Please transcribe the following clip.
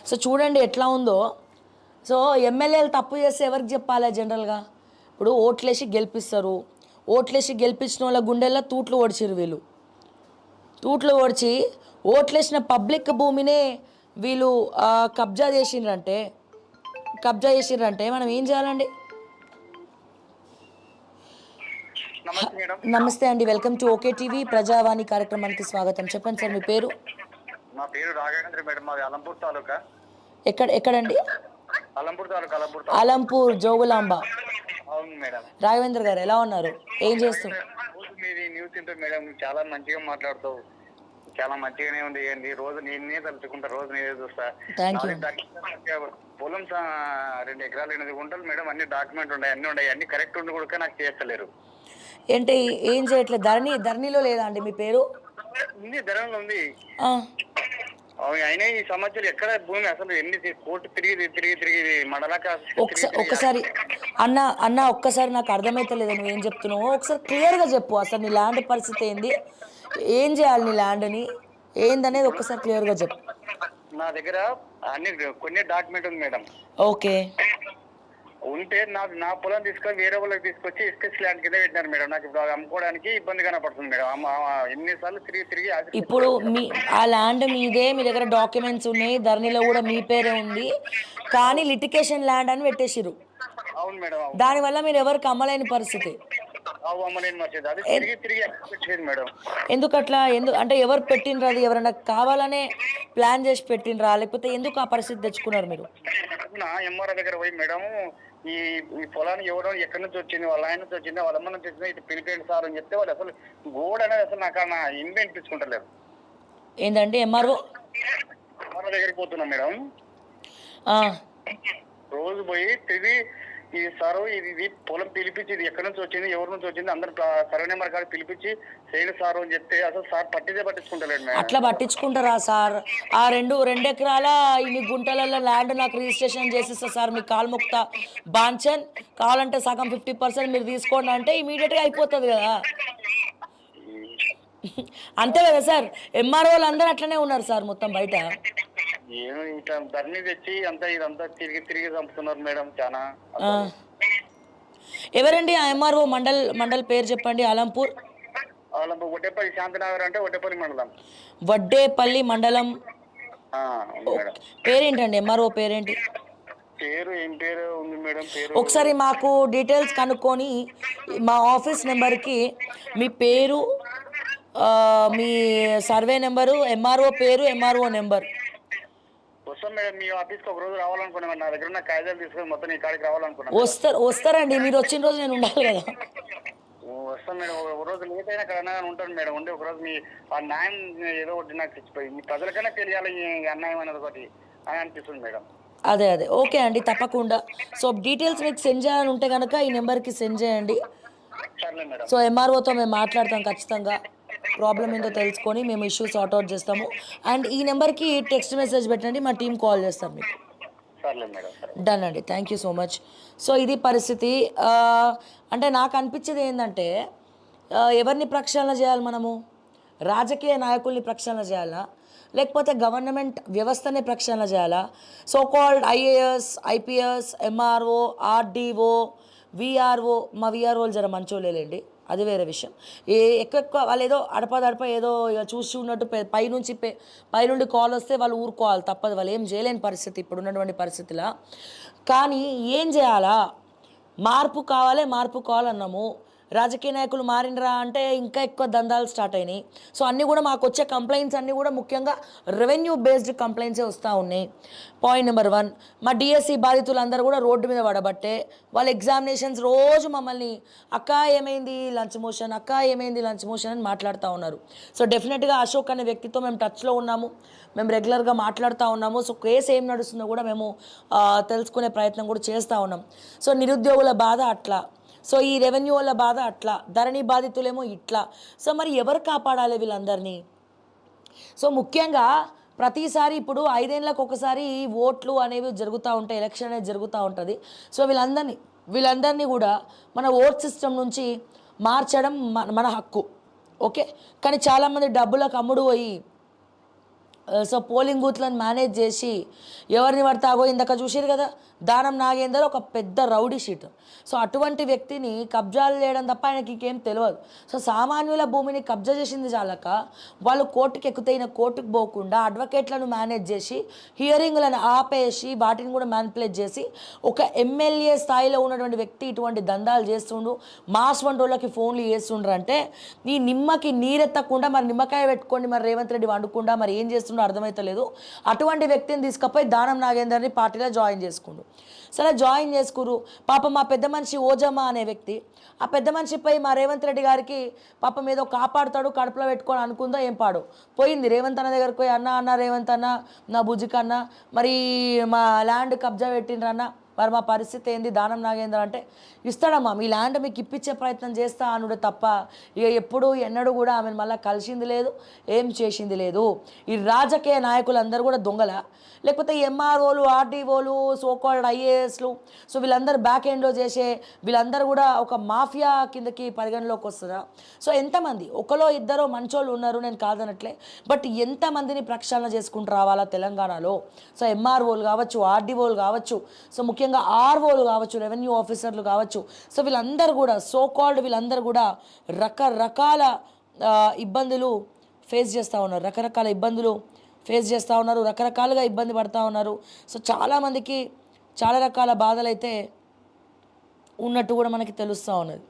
So చూడండి ఎట్లా ఉందో. సో ఎమ్మెల్యేలు తప్పు చేస్తే ఎవరికి చెప్పాలి జనరల్గా? ఇప్పుడు ఓట్లేసి గెలిపిస్తారు. ఓట్లేసి గెలిపించిన వాళ్ళ గుండెల్లో తూట్లు ఓడిచిరు వీళ్ళు. తూట్లు ఓడిచి ఓట్లేసిన పబ్లిక్ భూమినే వీళ్ళు కబ్జా చేసిండ్రంటే మనం ఏం చేయాలండి? నమస్తే అండి, వెల్కమ్ టు ఓకే టీవీ ప్రజావాణి కార్యక్రమానికి స్వాగతం. చెప్పండి సార్, మీ పేరు? నా పేరు రాఘవేంద్ర మేడం, మాది అలంపూర్ తాలూకా. ఎక్కడండి? అలంపూర్ తాలూకా. అలంపూర్ జోగులాంబ. అవును మేడం. రాఘవేంద్ర గారు ఎలా ఉన్నారు? ఏం చేస్తారు? రోజు మీది న్యూస్ ఇంటర్ మేడం, చాలా మంచిగా మాట్లాడుతావు. చాలా మంచిగానే ఉంది. ఏంటి రోజు నేనే తలుచుకుంటా, రోజు నేనే చూస్తా. Thank you. పొలం 2 ఎకరాలు 8 గుంటలు మేడం. అన్ని డాక్యుమెంట్ ఉన్నాయి, అన్ని కరెక్ట్ ఉండి కూడా నాకు చేస్తలేరు. ఏంటి ఏం చేయట్లేదు? ధరణిలో లేదా అండి మీ పేరు? ఉంది, ధరలో ఉంది. అయినా ఈ సంవత్సరం ఎక్కడ భూమి అసలు ఎన్ని కోర్టు తిరిగి మండలాక. ఒక్కసారి ఒక్కసారి నాకు అర్థమైతలేదు నువ్వు ఏం చెప్తున్నావు. ఒకసారి క్లియర్గా చెప్పు. అసలు నీ ల్యాండ్ పరిస్థితి ఏంది, ఏం చేయాలి నీ ల్యాండ్ని ఏందనేది ఒక్కసారి క్లియర్గా చెప్పు. నా దగ్గర అన్ని కొన్ని డాక్యుమెంట్ ఉంది మేడం. ఓకే. ఉంటే నా పొలం తీసుకొని వేరే వాళ్ళకి తీసుకొచ్చి ఇస్కెచ్ ల్యాండ్ కింద పెట్టినారు మేడం. నాకు ఇప్పుడు అమ్ముకోవడానికి ఇబ్బంది కనపడుతుంది మేడం. ఎన్నిసార్లు తిరిగి ఇప్పుడు ఆ ల్యాండ్ మీదే, మీ దగ్గర డాక్యుమెంట్స్ ఉన్నాయి, ధరణిలో కూడా మీ పేరే ఉంది, కానీ లిటికేషన్ ల్యాండ్ అని పెట్టేసిరు. అవును మేడం. దానివల్ల మీరు ఎవరికి అమ్మలేని పరిస్థితి. ఎందుకు అట్లా? అంటే ఎవరు పెట్టినరు? అది ఎవరైనా కావాలనే ప్లాన్ చేసి పెట్టినరా, లేకపోతే ఎందుకు ఆ పరిస్థితి తెచ్చుకున్నారు మీరు? ఎంఆర్ఓ దగ్గర పోయి మేడం, ఈ పొలాన్ని ఎవరో ఎక్కడి నుంచి వచ్చింది, వాళ్ళ ఆయన నుంచి వచ్చింది, వాళ్ళ అమ్మ నుంచి వచ్చింది, ఇది పిలిపేయండి సార్ అని చెప్తే వాళ్ళు అసలు గోడ అనేది అసలు నాకు నా ఇంటి ఇప్పించుకుంటలేరు. ఏంటంటే ఎంఆర్ఓ దగ్గరికి పోతున్నాం మేడం. రోజు పోయి తిరిగి ఈ సార్ ఇది పొలం పిలిపించి, ఇది ఎక్కడి నుంచి వచ్చింది, ఎవరి నుంచి వచ్చింది, అందరు సర్వే నెంబర్ కాదు పిలిపించి చేయండి సార్ అని చెప్తే అసలు సార్ పట్టించుకుంటలేడు మేడం. అట్లా పట్టించుకుంటారా సార్? ఆ 2 ఎకరాల ఇన్ని గుంటలలో ల్యాండ్ నాకు రిజిస్ట్రేషన్ చేసిస్తా సార్, మీ కాల్ముక్త బాంచన్ కావాలంటే సగం 50% మీరు తీసుకోండి అంటే ఇమీడియట్గా అయిపోతుంది కదా. అంతే కదా సార్? ఎంఆర్ఓలు అందరూ అట్లనే ఉన్నారు సార్ మొత్తం బయట. ఏమో ఇంకా ధరణి తెచ్చి ఇదంతా తిరిగి చంపుతున్నారు మేడం. చాలా. ఎవరండి ఆ ఎంఆర్ఓ? మండల్ పేరు చెప్పండి. అలంపూర్ వడ్డేపల్లి శాంతినగర్ అంటే వడ్డేపల్లి మండలం. వడ్డేపల్లి మండలం. పేరేంటండి ఎంఆర్ఓ పేరేంటి? ఏం పేరు ఉంది మేడం? ఒకసారి మాకు డీటెయిల్స్ కనుక్కొని మా ఆఫీస్ నెంబర్కి మీ పేరు, మీ సర్వే నెంబరు, ఎంఆర్ఓ పేరు, ఎంఆర్ఓ నెంబర్. వస్తాం మేడం, మీ ఆఫీస్కి ఒక రోజు రావాలనుకున్నాను. నా దగ్గర ఉన్న కాగితాలు తీసుకొని మొత్తం ఈ కాడికి రావాలనుకున్నాను. వస్తారండి, మీరు వచ్చిన రోజు నేను ఉండాలి కదా. వస్తాం మేడం. ఒక రోజు లేట్ అయినా అక్కడ ఉంటాను మేడం. ఉండి ఒక రోజు మీ ఆ న్యాయం ఏదో ఒకటి నాకు తెచ్చిపోయి మీ ప్రజలకైనా తెలియాలి ఈ అన్యాయం అనేది ఒకటి అని అనిపిస్తుంది మేడం. అదే ఓకే అండి, తప్పకుండా. సో డీటెయిల్స్ మీకు సెండ్ చేయాలని ఉంటే కనుక ఈ నెంబర్కి సెండ్ చేయండి. సో ఎంఆర్ఓతో మేము మాట్లాడతాం ఖచ్చితంగా. ప్రాబ్లం ఏంటో తెలుసుకొని మేము ఇష్యూ సార్ట్అవుట్ చేస్తాము. అండ్ ఈ నెంబర్కి టెక్స్ట్ మెసేజ్ పెట్టండి, మా టీం కాల్ చేస్తాం మీకు. డన్ అండి, thank you so much. So ఇది పరిస్థితి. అంటే నాకు అనిపించేది ఏంటంటే, ఎవరిని ప్రక్షాళన చేయాలి మనము? రాజకీయ నాయకుల్ని ప్రక్షాళన చేయాలా, లేకపోతే గవర్నమెంట్ వ్యవస్థనే ప్రక్షాళన చేయాలా? So called IAS, IPS, MRO, RDO, VRO. మా విఆర్ఓలు జర మంచోళ్ళేండి, అది వేరే విషయం. ఎక్కువ వాళ్ళు ఏదో అడపదడప ఏదో చూసి ఉన్నట్టు పైనుండి కాల్ వస్తే వాళ్ళు ఊరుకోవాలి, తప్పదు. వాళ్ళు ఏం చేయలేని పరిస్థితి ఇప్పుడు ఉన్నటువంటి పరిస్థితిలో. కానీ ఏం చేయాలా? మార్పు కావాలన్నాము. రాజకీయ నాయకులు మారినరా అంటే ఇంకా ఎక్కువ దందాలు స్టార్ట్ అయినాయి. సో అన్నీ కూడా మాకు వచ్చే కంప్లైంట్స్ అన్నీ కూడా ముఖ్యంగా రెవెన్యూ బేస్డ్ కంప్లైంట్సే వస్తూ ఉన్నాయి. పాయింట్ నెంబర్ 1, మా డిఎస్సి బాధితులందరూ కూడా రోడ్డు మీద పడబట్టే వాళ్ళ ఎగ్జామినేషన్స్ రోజు మమ్మల్ని అక్క ఏమైంది లంచ్ మోషన్ అని మాట్లాడుతూ ఉన్నారు. సో డెఫినెట్గా అశోక్ అనే వ్యక్తితో మేము టచ్లో ఉన్నాము, మేము రెగ్యులర్గా మాట్లాడుతూ ఉన్నాము. సో కేసు ఏం నడుస్తుందో కూడా మేము తెలుసుకునే ప్రయత్నం కూడా చేస్తూ ఉన్నాం. సో నిరుద్యోగుల బాధ అట్లా, సో ఈ రెవెన్యూ వాళ్ళ బాధ అట్లా, ధరణి బాధితులేమో ఇట్లా. సో మరి ఎవరు కాపాడాలి వీళ్ళందరినీ? సో ముఖ్యంగా ప్రతిసారి ఇప్పుడు 5 ఏళ్ళకు ఒకసారి ఓట్లు అనేవి జరుగుతూ ఉంటాయి, ఎలక్షన్ అనేది జరుగుతూ ఉంటుంది. సో వీళ్ళందరినీ కూడా మన ఓట్ సిస్టమ్ నుంచి మార్చడం మన హక్కు, ఓకే. కానీ చాలామంది డబ్బులకు అమ్ముడు పోయి సో పోలింగ్ బూత్లను మేనేజ్ చేసి ఎవరిని పడతాగో ఇందాక చూసారు కదా, దానం నాగేందర్ ఒక పెద్ద రౌడీ షీట్. సో అటువంటి వ్యక్తిని కబ్జాలు చేయడం తప్ప ఆయనకి ఇంకేం తెలియదు. సో సామాన్యుల భూమిని కబ్జా చేసింది చాలక వాళ్ళు కోర్టుకి ఎక్కితే ఈయన కోర్టుకు పోకుండా అడ్వకేట్లను మేనేజ్ చేసి హియరింగ్లను ఆపేసి వాటిని కూడా మ్యానిపులేట్ చేసి ఒక ఎమ్మెల్యే స్థాయిలో ఉన్నటువంటి వ్యక్తి ఇటువంటి దందాలు చేస్తుండు, మాస్ వంటి వాళ్ళకి ఫోన్లు చేస్తుండ్రు అంటే ఈ నిమ్మకి నీరెత్తకుండా మరి నిమ్మకాయ పెట్టుకోండి మరి రేవంత్ రెడ్డి వండుకుండా మరి ఏం చేస్తుండో అర్థమైతలేదు. అటువంటి వ్యక్తిని తీసుకపోయి దానం నాగేందర్ని పార్టీలో జాయిన్ చేసుకుండు. సరే జాయిన్ చేసుకురు. పాపం మా పెద్ద మనిషి ఓజమ్మ అనే వ్యక్తి, ఆ పెద్ద మనిషిపై మా రేవంత్ రెడ్డి గారికి పాపం ఏదో కాపాడుతాడు కడుపులో పెట్టుకొని అనుకుందో ఏం పాడు పోయింది. రేవంత్ అన్న దగ్గరికి పోయి అన్న రేవంత్ అన్న నా బుజ్జికన్న మరి మా ల్యాండ్ కబ్జా పెట్టిండ్రన్న మరి మా పరిస్థితి ఏంది దానం నాగేందర్ అంటే, ఇస్తాడమ్మా మీ ల్యాండ్ మీకు ఇప్పించే ప్రయత్నం చేస్తా అనుడు తప్ప ఇక ఎప్పుడు ఎన్నడూ కూడా ఆమెను మళ్ళీ కలిసింది లేదు, ఏం చేసింది లేదు. ఈ రాజకీయ నాయకులందరూ కూడా దొంగల, లేకపోతే ఎంఆర్ఓలు ఆర్డీఓలు సోకాల్డ్ ఐఏఎస్లు, సో వీళ్ళందరూ బ్యాక్ ఎండ్లో చేసే వీళ్ళందరూ కూడా ఒక మాఫియా కిందకి పరిగణలోకి వస్తుందా? సో ఎంతమంది ఒకలో ఇద్దరో మంచోళ్ళు ఉన్నారు, నేను కాదనట్లే, బట్ ఎంతమందిని ప్రక్షాళన చేసుకుంటూ రావాలా తెలంగాణలో? సో ఎంఆర్ఓలు కావచ్చు, ఆర్డీఓలు కావచ్చు, సో ముఖ్యంగా ఆర్ఓలు కావచ్చు, రెవెన్యూ ఆఫీసర్లు కావచ్చు, సో వీళ్ళందరూ కూడా సోకాల్డ్ వీళ్ళందరూ కూడా రకరకాల ఇబ్బందులు ఫేస్ చేస్తూ ఉన్నారు, రకరకాలుగా ఇబ్బంది పడుతూ ఉన్నారు. సో చాలామందికి చాలా రకాల బాధలు అయితే ఉన్నట్టు కూడా మనకి తెలుస్తూ ఉన్నది.